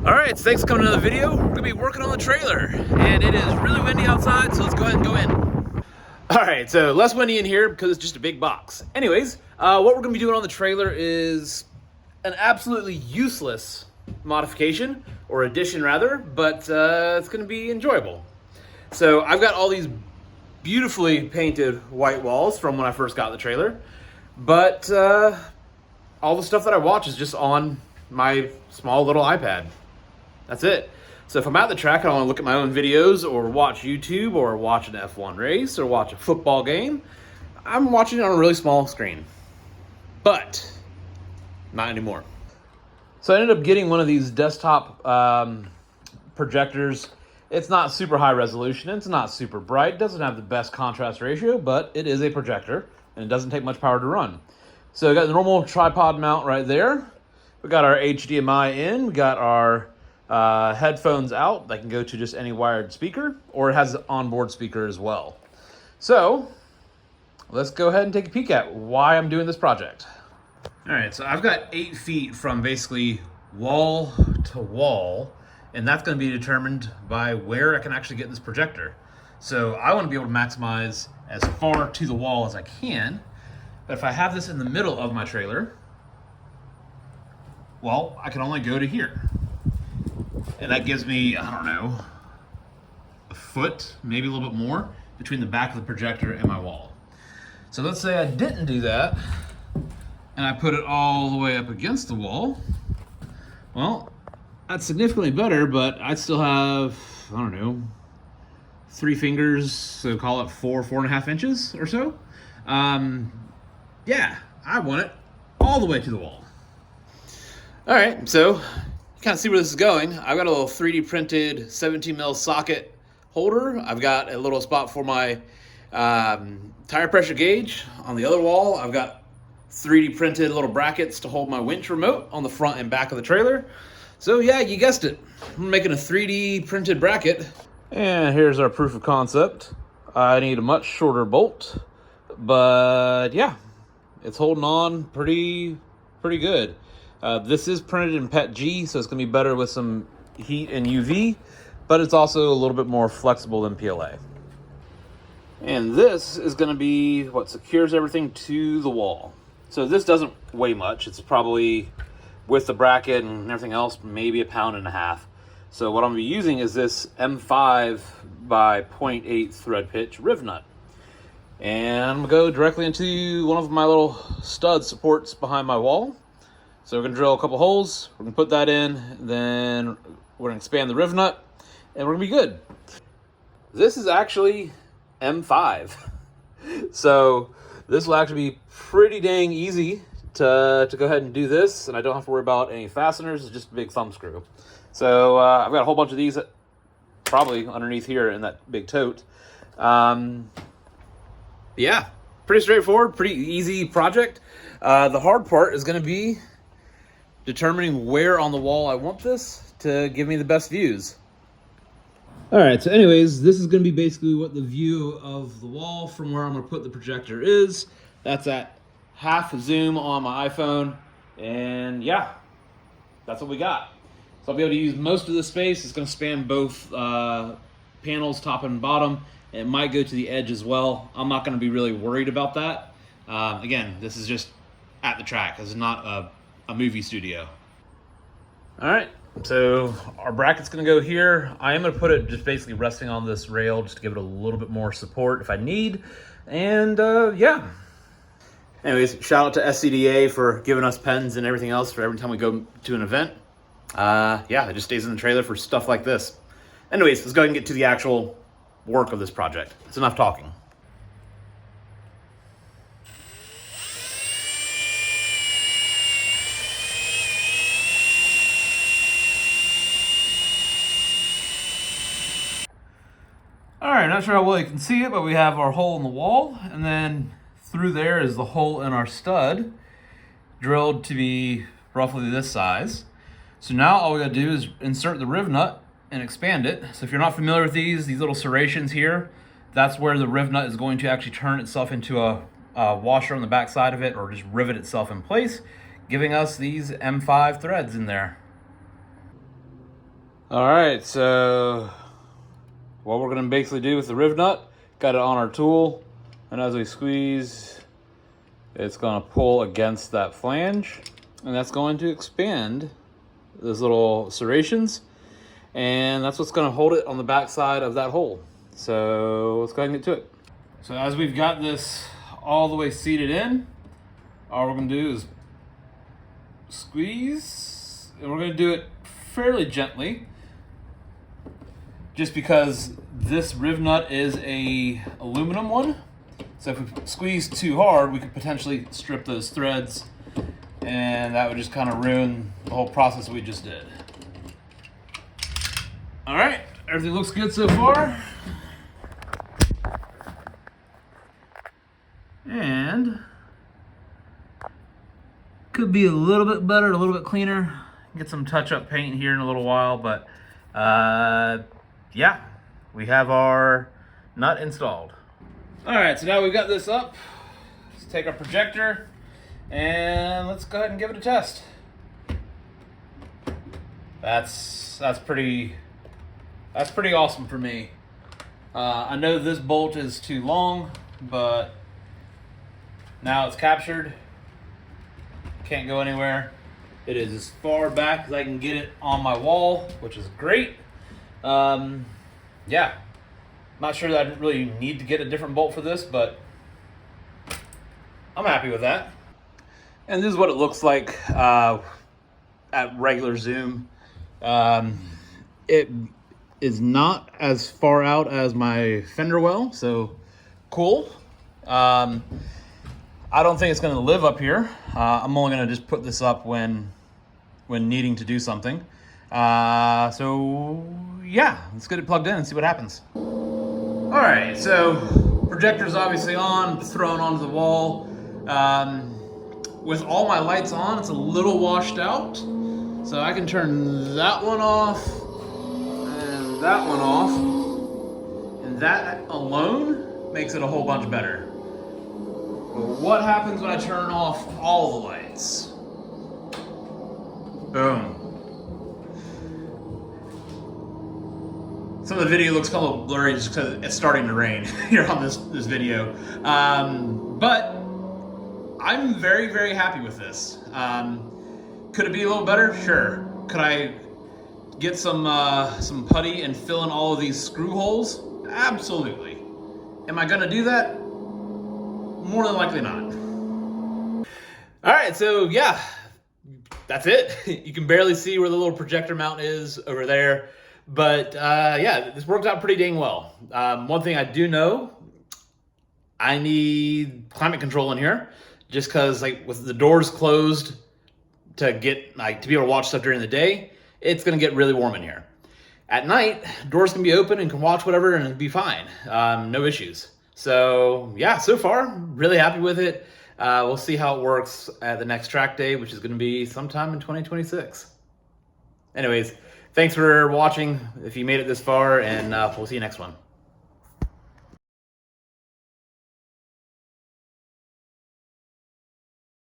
All right, so thanks for coming to another video. We're gonna be working on the trailer, and it is really windy outside, so let's go ahead and go in. All right, so less windy in here because it's just a big box. Anyways, what we're gonna be doing on the trailer is an absolutely useless modification, or addition rather, but it's gonna be enjoyable. So I've got all these beautifully painted white walls from when I first got the trailer, but all the stuff that I watch is just on my small little iPad. That's it. So if I'm at the track and I want to look at my own videos or watch YouTube or watch an F1 race or watch a football game, I'm watching it on a really small screen. But not anymore. So I ended up getting one of these desktop projectors. It's not super high resolution. It's not super bright. It doesn't have the best contrast ratio, but it is a projector and it doesn't take much power to run. So we got the normal tripod mount right there. We got our HDMI in. We got our headphones out that can go to just any wired speaker, or it has an onboard speaker as well. So let's go ahead and take a peek at why I'm doing this project. All right, so I've got 8 feet from basically wall to wall, and that's going to be determined by where I can actually get this projector. So I want to be able to maximize as far to the wall as I can, but if I have this in the middle of my trailer, well, I can only go to here. And that gives me, I don't know, a foot, maybe a little bit more, between the back of the projector and my wall. So let's say I didn't do that, and I put it all the way up against the wall. Well, that's significantly better, but I still have, I don't know, 3 fingers, so call it 4.5 inches or so. Yeah, I want it all the way to the wall. All right, so kind of see where this is going. I've got a little 3D printed 17 mil socket holder. I've got a little spot for my tire pressure gauge. On the other wall, I've got 3D printed little brackets to hold my winch remote on the front and back of the trailer. So yeah, you guessed it. I'm making a 3D printed bracket. And here's our proof of concept. I need a much shorter bolt, but yeah, it's holding on pretty good. This is printed in PETG, so it's going to be better with some heat and UV, but it's also a little bit more flexible than PLA. And this is going to be what secures everything to the wall. So this doesn't weigh much. It's probably, with the bracket and everything else, maybe 1.5 pounds. So what I'm going to be using is this M5 by 0.8 thread pitch rivnut. And I'm going to go directly into one of my little stud supports behind my wall. So we're going to drill a couple holes, we're going to put that in, then we're going to expand the rivnut, and we're going to be good. This is actually M5. So this will actually be pretty dang easy to go ahead and do this, and I don't have to worry about any fasteners. It's just a big thumb screw. So I've got a whole bunch of these probably underneath here in that big tote. Yeah, pretty straightforward, pretty easy project. The hard part is going to be determining where on the wall I want this to give me the best views. All right, so anyways, this is going to be basically what the view of the wall from where I'm going to put the projector is. That's at half zoom on my iPhone, and yeah, that's what we got. So I'll be able to use most of the space. It's going to span both panels, top and bottom. It might go to the edge as well. I'm not going to be really worried about that. Again, this is just at the track. This is not a movie studio. All right, so our bracket's gonna go here. I am gonna put it just basically resting on this rail just to give it a little bit more support if I need. And yeah. Anyways, shout out to SCDA for giving us pens and everything else for every time we go to an event. Yeah, it just stays in the trailer for stuff like this. Anyways, let's go ahead and get to the actual work of this project. It's enough talking. All right, not sure how well you can see it, but we have our hole in the wall, and then through there is the hole in our stud, drilled to be roughly this size. So now all we gotta do is insert the rivnut and expand it. So if you're not familiar with these little serrations here, that's where the rivnut is going to actually turn itself into a washer on the back side of it, or just rivet itself in place, giving us these M5 threads in there. All right, so what we're gonna basically do with the riv nut, got it on our tool, and as we squeeze, it's gonna pull against that flange, and that's going to expand those little serrations, and that's what's gonna hold it on the back side of that hole. So let's go ahead and get to it. So as we've got this all the way seated in, all we're gonna do is squeeze, and we're gonna do it fairly gently, just because this riv nut is a aluminum one. So if we squeeze too hard, we could potentially strip those threads, and that would just kind of ruin the whole process we just did. All right, everything looks good so far. And could be a little bit better, a little bit cleaner. Get some touch-up paint here in a little while, but yeah, we have our nut installed. All right, so now we've got this up. Let's take our projector and let's go ahead and give it a test. That's pretty awesome for me. I know this bolt is too long, but now it's captured. Can't go anywhere. It is as far back as I can get it on my wall, which is great. Yeah, not sure that I really need to get a different bolt for this, but I'm happy with that. And this is what it looks like at regular zoom. It is not as far out as my fender well, so cool. I don't think it's going to live up here. I'm only going to just put this up when needing to do something. So yeah, let's get it plugged in and see what happens. All right, so projector's obviously on, thrown onto the wall. With all my lights on, it's a little washed out. So I can turn that one off and that one off. And that alone makes it a whole bunch better. But what happens when I turn off all the lights? Boom. Some of the video looks kind of blurry just because it's starting to rain here on this video. But I'm very, very happy with this. Could it be a little better? Sure. Could I get some putty and fill in all of these screw holes? Absolutely. Am I gonna do that? More than likely not. All right, so yeah, that's it. You can barely see where the little projector mount is over there. But yeah, this worked out pretty dang well. One thing I do know, I need climate control in here, just because like with the doors closed to get to be able to watch stuff during the day, it's gonna get really warm in here. At night, doors can be open and can watch whatever and it'll be fine. No issues. So yeah, so far really happy with it. We'll see how it works at the next track day, which is gonna be sometime in 2026. Anyways, thanks for watching if you made it this far, and we'll see you next one.